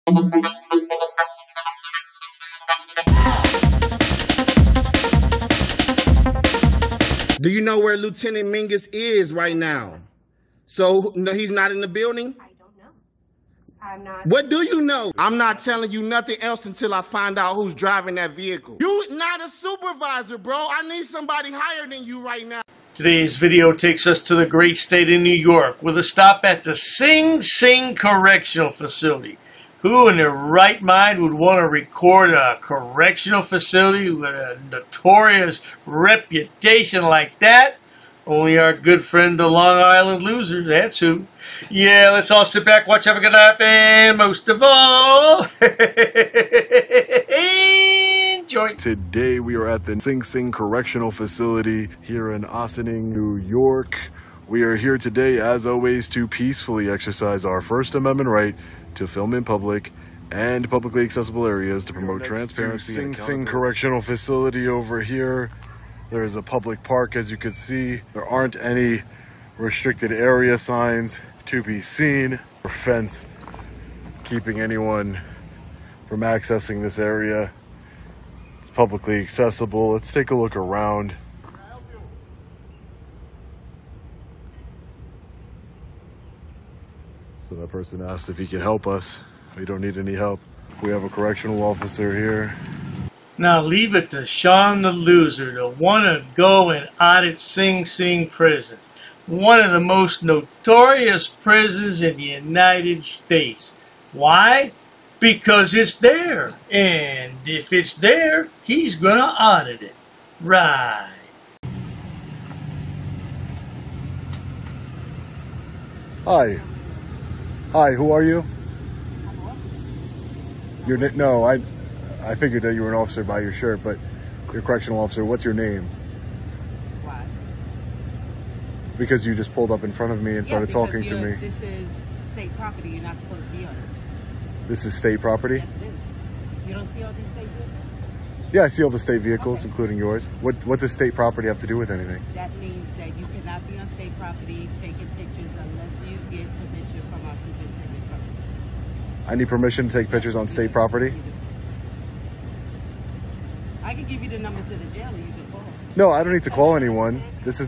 Do you know where Lieutenant Mingus is right now? So, no, he's not in the building? I don't know. I'm not. What do you know? I'm not telling you nothing else until I find out who's driving that vehicle. You not a supervisor, bro. I need somebody higher than you right now. Today's video takes us to the great state of New York with a stop at the Sing Sing Correctional Facility. Who in their right mind would want to record a correctional facility with a notorious reputation like that? Only our good friend, the Long Island Loser, that's who. Yeah, let's all sit back, watch, have a good laugh, and most of all, enjoy. Today we are at the Sing Sing Correctional Facility here in Ossining, New York. We are here today, as always, to peacefully exercise our First Amendment right to film in public and publicly accessible areas to promote transparency. Sing Sing Correctional Facility over here. There is a public park, as you can see. There aren't any restricted area signs to be seen or fence keeping anyone from accessing this area. It's publicly accessible. Let's take a look around. So that person asked if he could help us. We don't need any help. We have a correctional officer here. Now leave it to Sean the Loser to want to go and audit Sing Sing Prison, one of the most notorious prisons in the United States. Why? Because it's there, and if it's there, he's going to audit it. Right. Hi. Hi, who are you? No, I figured that you were an officer by your shirt, but you're a correctional officer. What's your name? Why? Because you just pulled up in front of me and started talking to me. This is state property. You're not supposed to be on it. This is state property? Yes, it is. You don't see all these state vehicles? Yeah, I see all the state vehicles, Okay. including yours. What does state property have to do with anything? That means that you cannot be on state property taking pictures unless you get permission from our superintendent first. I need permission to take pictures on state property? I can give you the number to the jail and you can call. No, I don't need to call anyone. This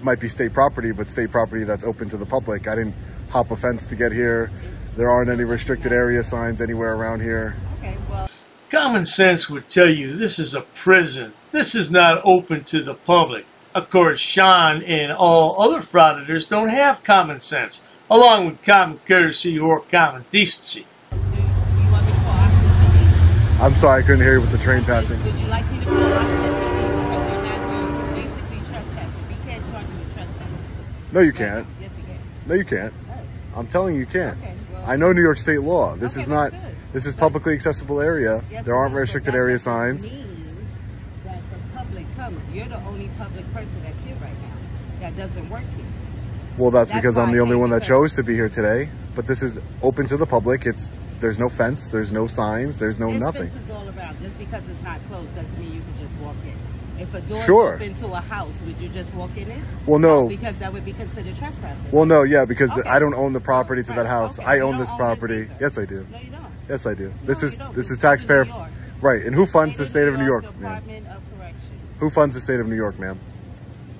might be state property, but state property that's open to the public. I didn't hop a fence to get here. There aren't any restricted area signs anywhere around here. Okay, well. Common sense would tell you this is a prison. This is not open to the public. Of course, Sean and all other frauditors don't have common sense, along with common courtesy or common decency. I'm sorry, I couldn't hear you with the train passing. Would you like me to call our because you're basically trespassing? We can't charge you with trespassing. No, you can't. Yes, you can. No, you can't. Yes. I'm telling you, you can't. Okay, well, I know New York state law. This okay, is not. that's good. This is publicly accessible area. Yes, there aren't but restricted that area doesn't signs. mean that the public comes. You're the only public person that's here right now. That doesn't work here. Well, that's That's because why I'm I the only came one that to chose to be here today. But this is open to the public. There's no fence. There's no signs. There's no There's nothing. fences all around. Just because it's not closed doesn't mean you can just walk in. If a door Sure. open to a house, would you just walk in it? Well, no. Because that would be considered trespassing. Well, no, yeah, because Okay. I don't own the property to that house. Okay. I You own don't this own property. this either. Yes, I do. No, you don't. Yes, I do. No, This you is don't. this is It's the state taxpayer. of New York. Right. And who funds the state of New York, ma'am? Department of Correction. Who funds the state of New York, ma'am?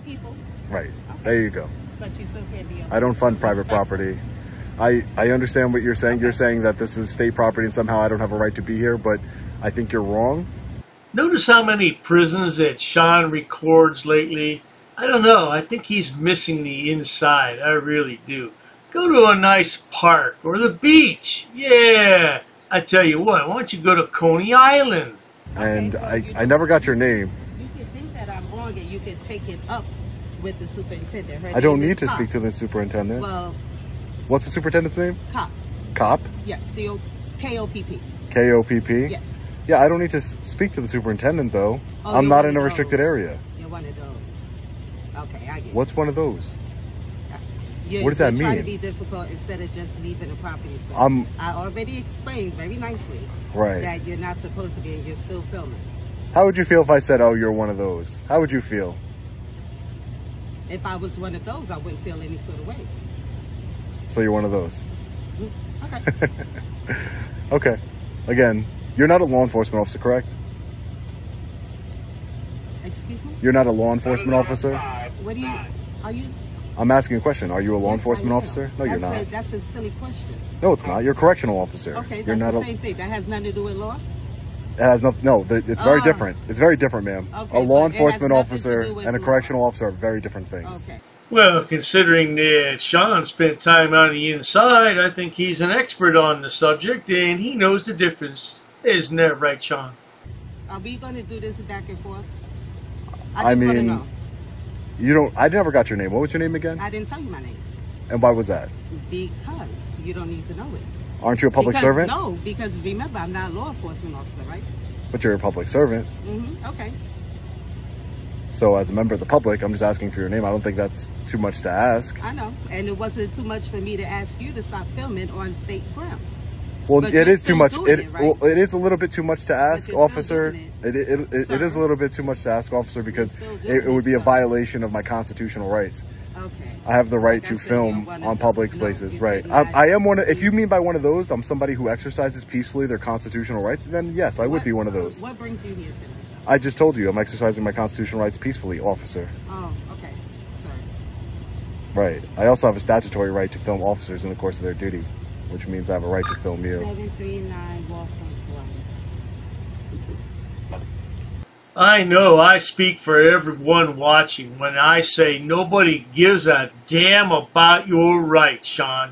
People. Right. Okay. There you go. But you still can't be on I don't fund private property. I understand what you're saying. You're saying that this is state property and somehow I don't have a right to be here, but I think you're wrong. Notice how many prisons that Sean records lately? I don't know. I think he's missing the inside. I really do. Go to a nice park or the beach. Yeah. I tell you what, why don't you go to Coney Island? And Okay, so I never got your name. You can think that I'm wrong and you can take it up with the superintendent. Her I don't name need is to Cop. speak to the superintendent. Well, What's the superintendent's name? Cop. Cop? Yes, K-O-P-P. K-O-P-P? Yes. Yeah, I don't need to speak to the superintendent, though. Oh, I'm you're not one in a of restricted those. area. You're one of those. Okay, I get it. What's one of those? You're, What does that you're trying to mean? be difficult instead of just leaving the property. So I already explained very nicely Right. that you're not supposed to be and you're still filming. How would you feel if I said, oh, you're one of those? How would you feel? If I was one of those, I wouldn't feel any sort of way. So you're one of those. Okay. Okay. Again, you're not a law enforcement officer, correct? Excuse me? You're not a law enforcement officer? What do you, are you? I'm asking a question. Are you a law Yes, enforcement I am. officer? No, you're not. That's a silly question. No, it's not. You're a correctional officer. Okay, you're that's not the same thing. That has nothing to do with law? It has it's very different. It's very different, ma'am. Okay, A law but it has enforcement nothing to officer do with and a law. correctional officer are very different things. Okay. Well, considering that Sean spent time on the inside, I think he's an expert on the subject, and he knows the difference. Isn't that right, Sean? Are we going to do this back and forth? I just wanna mean, know. you don't. I never got your name. What was your name again? I didn't tell you my name. And why was that? Because you don't need to know it. Aren't you a public Because- servant? No, because remember, I'm not a law enforcement officer, right? But you're a public servant. Okay. So as a member of the public, I'm just asking for your name. I don't think that's too much to ask. I know. And it wasn't too much for me to ask you to stop filming on state grounds. Well, But it you're is too still much. doing it, right? Well, it is a little bit too much to ask, you're still officer. doing It is a little bit too much to ask, officer, because still doing it would be a it, so- violation of my constitutional rights. Okay. I have the right Like I to said, you're film one on of public those. No, spaces, you're right? not. I am one of. If you mean by one of those, I'm somebody who exercises peacefully their constitutional rights. Then yes, I would be one of those. What brings you here today? I just told you I'm exercising my constitutional rights peacefully, officer. Oh, okay. Sorry. Right. I also have a statutory right to film officers in the course of their duty, which means I have a right to film you. 739 Waltham Way. I know I speak for everyone watching when I say nobody gives a damn about your rights, Sean.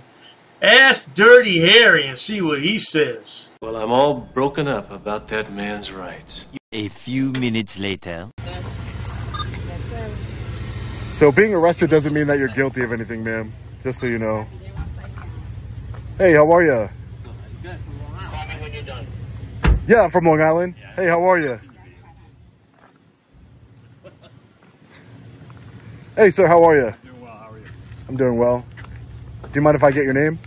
Ask Dirty Harry and see what he says. Well, I'm all broken up about that man's rights. A few minutes later. So being arrested doesn't mean that you're guilty of anything, ma'am. Just so you know. Hey, how are you? Yeah, I'm from Long Island. Hey, how are you? Hey, sir, how are you? Doing well, how are you? I'm doing well. Do you mind if I get your name?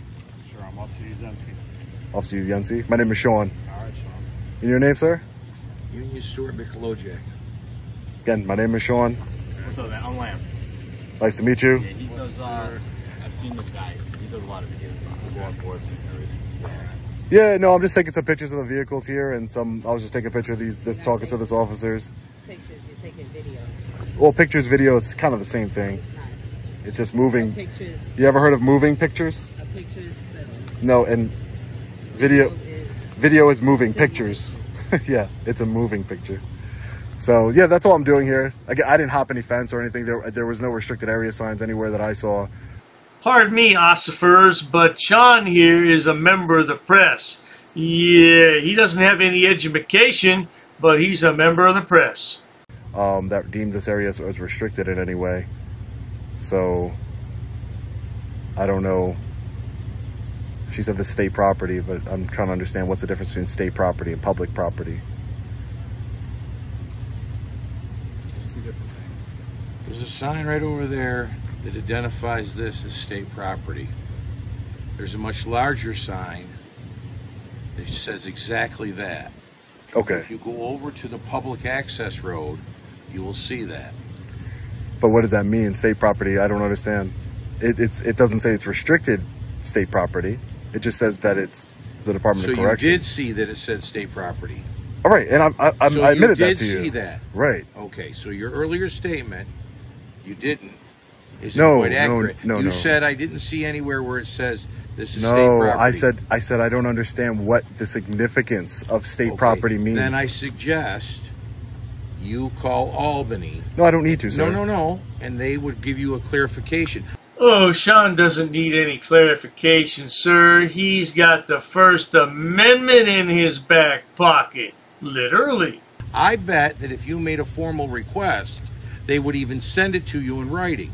Sure, I'm Officer Uzensky. Officer Yensi. My name is Sean. All right, Sean. And your name, sir? Union Stewart Michelojak. Again, my name is Sean. What's up, man? I'm Lamb. Nice to meet you. Yeah, he does, I've seen this guy. He does a lot of videos on law enforcement and everything. Yeah, no, I'm just taking some pictures of the vehicles here, and I was just taking a picture of talking to these officers. Pictures, you're taking video. Well, pictures, video is kind of the same thing. It's not. It's just moving. Pictures, You ever heard of moving pictures? a picture is still. No, and video Video is moving pictures. Yeah, it's a moving picture. So yeah, that's all I'm doing here. I didn't hop any fence or anything. There was no restricted area signs anywhere that I saw. Pardon me, ossifers, but Sean here is a member of the press. Yeah, he doesn't have any education, but he's a member of the press. That deemed this area as restricted in any way. So I don't know. She said this state property, but I'm trying to understand what's the difference between state property and public property. Two different things. There's a sign right over there that identifies this as state property. There's a much larger sign that says exactly that. Okay. If you go over to the public access road, you will see that. But what does that mean, state property? I don't understand. It doesn't say it's restricted state property. It just says that it's the Department So of you Corrections. did see that it said state property. All right, and I admitted that to you. You did see that. Right. Okay, so your earlier statement, you didn't. Isn't No, quite no, accurate. no, You no. said I didn't see anywhere where it says this is state No, property. I said I don't understand what the significance of state Okay, property means. Then I suggest you call Albany. No, I don't need to, sir. No. And they would give you a clarification. Oh, Sean doesn't need any clarification, sir. He's got the First Amendment in his back pocket. Literally. I bet that if you made a formal request, they would even send it to you in writing.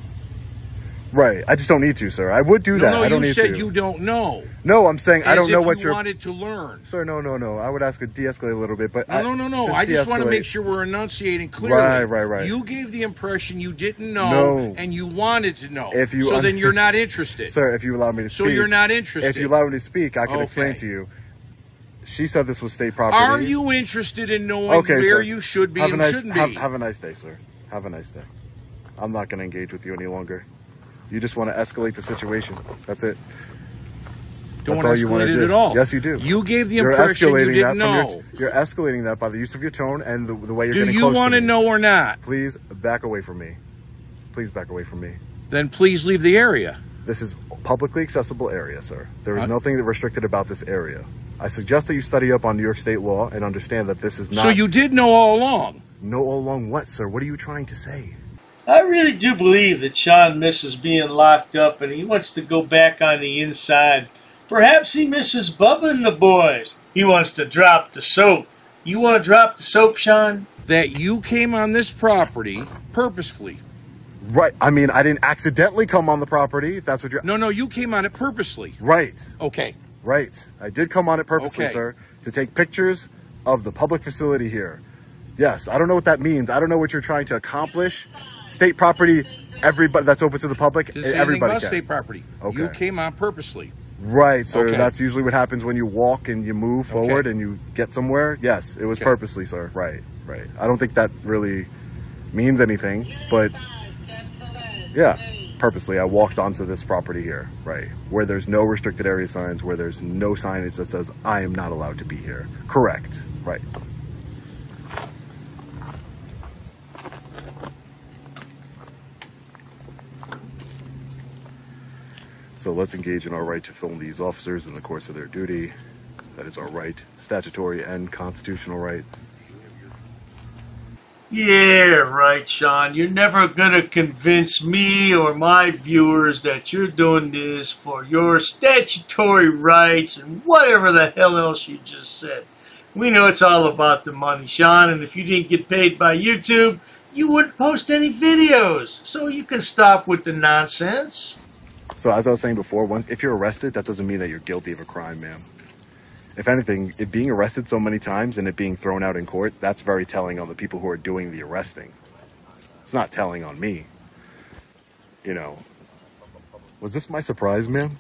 Right. I just don't need to, sir. I would do that. No, I don't you need said to. you don't know. No, I'm saying I As don't know if what you you're... wanted to learn. Sir, no. I would ask to de-escalate a little bit, but... No. I just want to de-escalate. make sure we're enunciating clearly. Right. You gave the impression you didn't know, No. and you wanted to know. If you so then you're not interested. Sir, if you allow me to speak... So you're not interested. If you allow me to speak, I can Okay. explain to you. She said this was state property. Are you interested in knowing where sir. you should be have and a nice, shouldn't be? Have a nice day, sir. Have a nice day. I'm not going to engage with you any longer. You just want to escalate the situation. That's it. Don't That's all you want to do. At all. Yes, you do. You gave the impression you didn't know. You're escalating that by the use of your tone and the way you're getting close to me. Do you want to know or not? Please back away from me. Please back away from me. Then please leave the area. This is publicly accessible area, sir. There is nothing restricted about this area. I suggest that you study up on New York state law and understand that this is not... So you did know all along? Know all along what, sir? What are you trying to say? I really do believe that Sean misses being locked up and he wants to go back on the inside. Perhaps he misses Bubba and the boys. He wants to drop the soap. You want to drop the soap, Sean? That you came on this property purposefully. Right. I mean, I didn't accidentally come on the property, if that's what you're... No, you came on it purposely. Right. Okay. Right. I did come on it purposely, sir, to take pictures of the public facility here. Yes, I don't know what that means. I don't know what you're trying to accomplish. State property, everybody that's open to the public, everybody can. State property. Okay. You came on purposely. Right, sir. Okay. That's usually what happens when you walk and you move forward and you get somewhere. Yes, it was purposely, sir. Right. I don't think that really means anything, but yeah, purposely I walked onto this property here, right, where there's no restricted area signs, where there's no signage that says I am not allowed to be here. Correct. Right. So let's engage in our right to film these officers in the course of their duty. That is our right, statutory and constitutional right. Yeah, right, Sean. You're never going to convince me or my viewers that you're doing this for your statutory rights and whatever the hell else you just said. We know it's all about the money, Sean, and if you didn't get paid by YouTube, you wouldn't post any videos. So you can stop with the nonsense. So as I was saying before, if you're arrested, that doesn't mean that you're guilty of a crime, ma'am. If anything, it being arrested so many times and it being thrown out in court, that's very telling on the people who are doing the arresting. It's not telling on me. You know, was this my surprise, ma'am?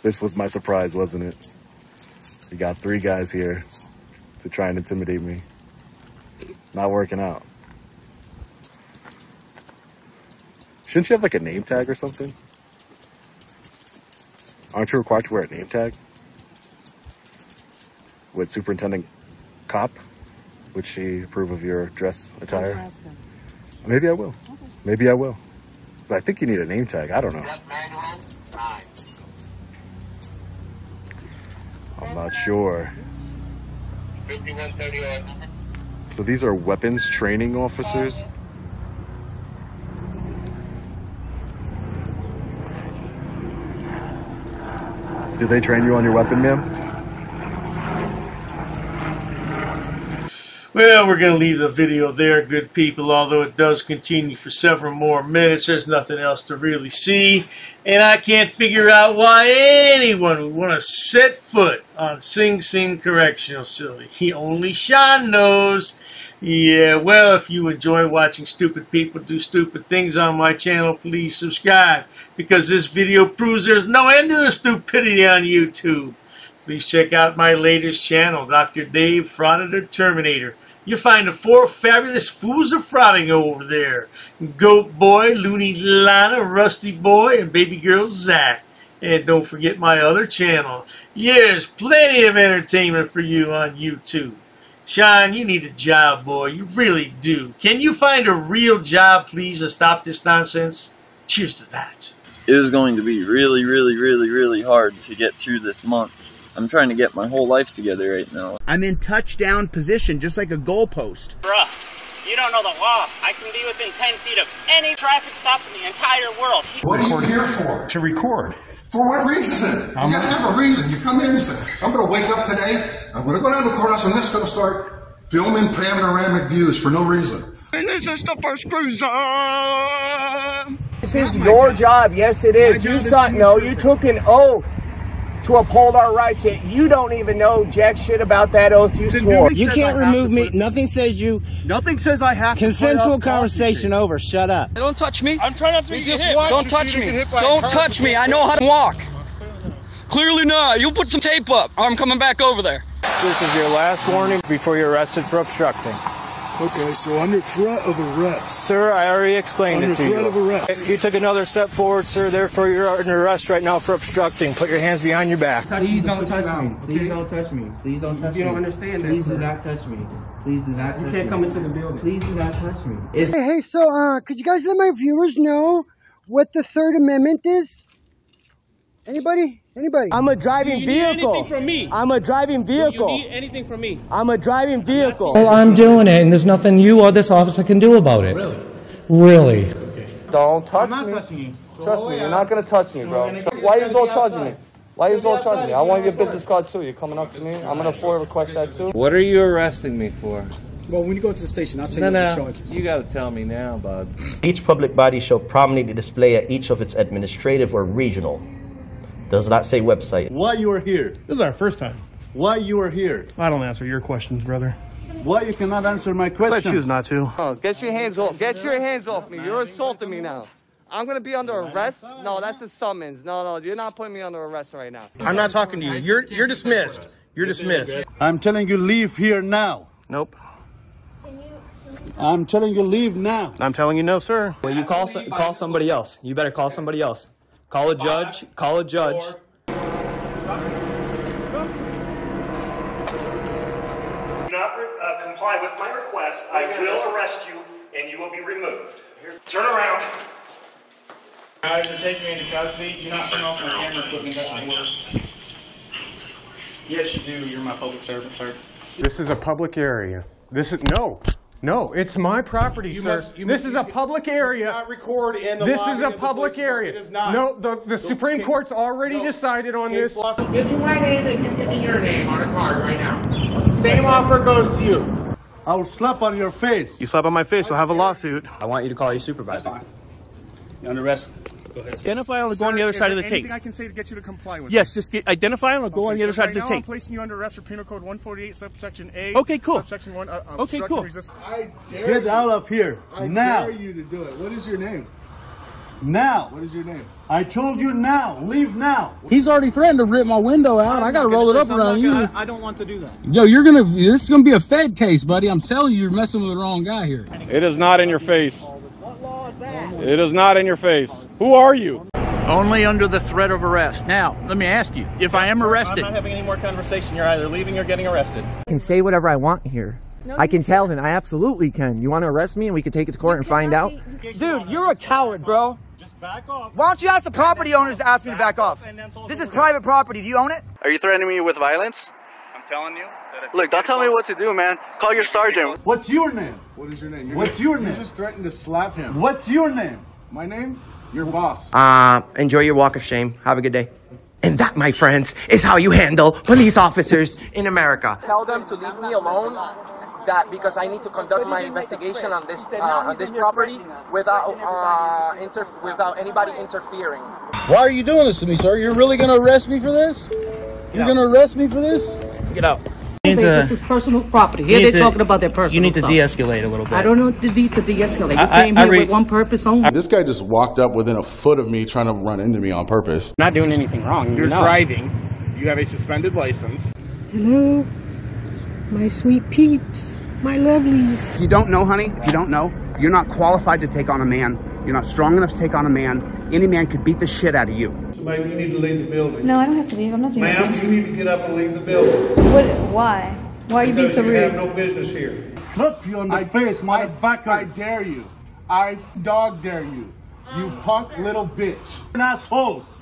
This was my surprise, wasn't it? You got 3 guys here to try and intimidate me. Not working out. Shouldn't you have like a name tag or something? Aren't you required to wear a name tag? With Superintendent Cop? Would she approve of your dress attire? Maybe I will. Okay. Maybe I will. But I think you need a name tag. I don't know. I'm not sure. So these are weapons training officers? Did they train you on your weapon, ma'am? Well, we're going to leave the video there, good people, although it does continue for several more minutes. There's nothing else to really see, and I can't figure out why anyone would want to set foot on Sing Sing Correctional Facility. Only Sean knows. Yeah, well, if you enjoy watching stupid people do stupid things on my channel, please subscribe, because this video proves there's no end to the stupidity on YouTube. Please check out my latest channel, Dr. Dave, Frauditor Terminator. You'll find the 4 fabulous fools of frauding over there. Goat Boy, Looney Lana, Rusty Boy, and Baby Girl Zach. And don't forget my other channel. There's plenty of entertainment for you on YouTube. Sean, you need a job, boy. You really do. Can you find a real job, please, and stop this nonsense? Cheers to that. It is going to be really, really, really, really hard to get through this month. I'm trying to get my whole life together right now. I'm in touchdown position, just like a goalpost. Bruh, you don't know the law. I can be within 10 feet of any traffic stop in the entire world. What are you here for? To record. For what reason? You gotta have a reason. You come in and say, I'm gonna wake up today, I'm gonna go down to the courthouse, and I'm just gonna start filming panoramic views for no reason. And this is the first cruiser. This is your job. Yes, it is. You took an oath to uphold our rights, yet you don't even know jack shit about that oath you swore. You can't remove me. Nothing says you. Nothing says I have to. Consensual conversation over. Shut up. Don't touch me. I'm trying not to get hit. Don't touch me. Don't touch me. I know how to walk. Clearly not. You put some tape up, or I'm coming back over there. This is your last warning before you're arrested for obstructing. Okay, so under threat of arrest. Sir, I already explained Under it to you. threat of arrest. You took another step forward, sir. Therefore, you're under arrest right now for obstructing. Put your hands behind your back. Please don't touch me. Please don't touch me. Please don't touch me. You don't understand that, Please sir. do not touch me. Please do not touch me. You can't come into the building. Please do not touch me. Hey, so, could you guys let my viewers know what the Third Amendment is? Anybody? Anybody? I'm a driving vehicle. Anything from me? I'm a driving vehicle. Do you need anything from me? I'm a driving vehicle. Well, I'm doing it, and there's nothing you or this officer can do about it. Really? Really? Don't touch me. I'm not touching you. Trust me, you're not gonna touch me, bro. Why are you all charging me? Why are you all charging me? I want your business card too. You're coming up to me. I'm gonna FOIA request that too. What are you arresting me for? Well, when you go to the station, I'll tell you the charges. You gotta tell me now, bud. Each public body shall prominently display at each of its administrative or regional. Does not say website. Why you are here? This is our first time. Why you are here? I don't answer your questions, brother. Why you cannot answer my question? I choose not to. Oh, get your hands off. Get your hands off me. You're assaulting me now. I'm gonna be under arrest? No, that's a summons. No, you're not putting me under arrest right now. I'm not talking to you. You're dismissed. You're dismissed. I'm telling you, leave here now. Nope. I'm telling you, leave now. I'm telling you no, sir. Well, you call somebody else. You better call somebody else. Call a judge. Call a judge. Do not comply with my request, I will arrest you and you will be removed. Turn around. Guys are taking me into custody. Do not turn off my camera equipment. Doesn't work. Yes, you do. You're my public servant, sir. This is a public area. No, it's my property, sir. This is a public area. Not record in the This lobby is a of the public police area. department. It is not. No, the Supreme Court's already decided on this. Give me my name and give me your name on a card right now. Same offer goes to you. I will slap on your face. You slap on my face, I'll have a lawsuit. I want you to call your supervisor. You're under arrest. Go ahead. Identify on go on the other side of the tape. Anything I can say to get you to comply with? Yes, just identify him or go on the other side of the Right now, tape. I'm placing you under arrest for Penal Code 148, subsection A. Okay, cool. Subsection 1. Okay, cool. I dare Get out of here now. dare you to do it. What is your name? Now. What is your name? I told you now. Leave now. He's already threatened to rip my window out. I got to roll it up around you. I don't want to do that. Yo, this is going to be a Fed case, buddy. I'm telling you, you're messing with the wrong guy here. It is not in your face. What law is that? It is not in your face. Who are you? Only under the threat of arrest. Now, let me ask you, if I am arrested... I'm not having any more conversation. You're either leaving or getting arrested. I can say whatever I want here. No, I can tell him. I absolutely can. You want to arrest me and we can take it to court and find out? Dude, you're a coward, bro. Just back off. Why don't you ask the property owners to ask me to back off? This is private property. Do you own it? Are you threatening me with violence? I'm telling you that if Look, don't tell me what to do, man. Call your sergeant. What's your name? What is your name? What's your name? You just threatened to slap him. What's your name? My name? Your boss. Enjoy your walk of shame. Have a good day. And that, my friends, is how you handle police officers in America. Tell them to leave me alone. That because I need to conduct my investigation on this property without anybody interfering. Why are you doing this to me, sir? You're really going to arrest me for this? You're going to arrest me for this? Get out. This is personal property. Here they're talking about their personal stuff. You need to de-escalate a little bit. I don't know the need to de-escalate. You came here with one purpose only. This guy just walked up within a foot of me trying to run into me on purpose. not doing anything wrong. You're driving. You have a suspended license. Hello, my sweet peeps, my lovelies. If you don't know, honey, if you don't know, you're not qualified to take on a man. You're not strong enough to take on a man. Any man could beat the shit out of you. Ma'am, you need to leave the building. No, I don't have to leave. I'm not doing Ma'am, you need to get up and leave the building. Why? Why are you being so rude? You have no business here. Slap you on the face, motherfucker. I dare you. I dog dare you. You punk little bitch. Assholes.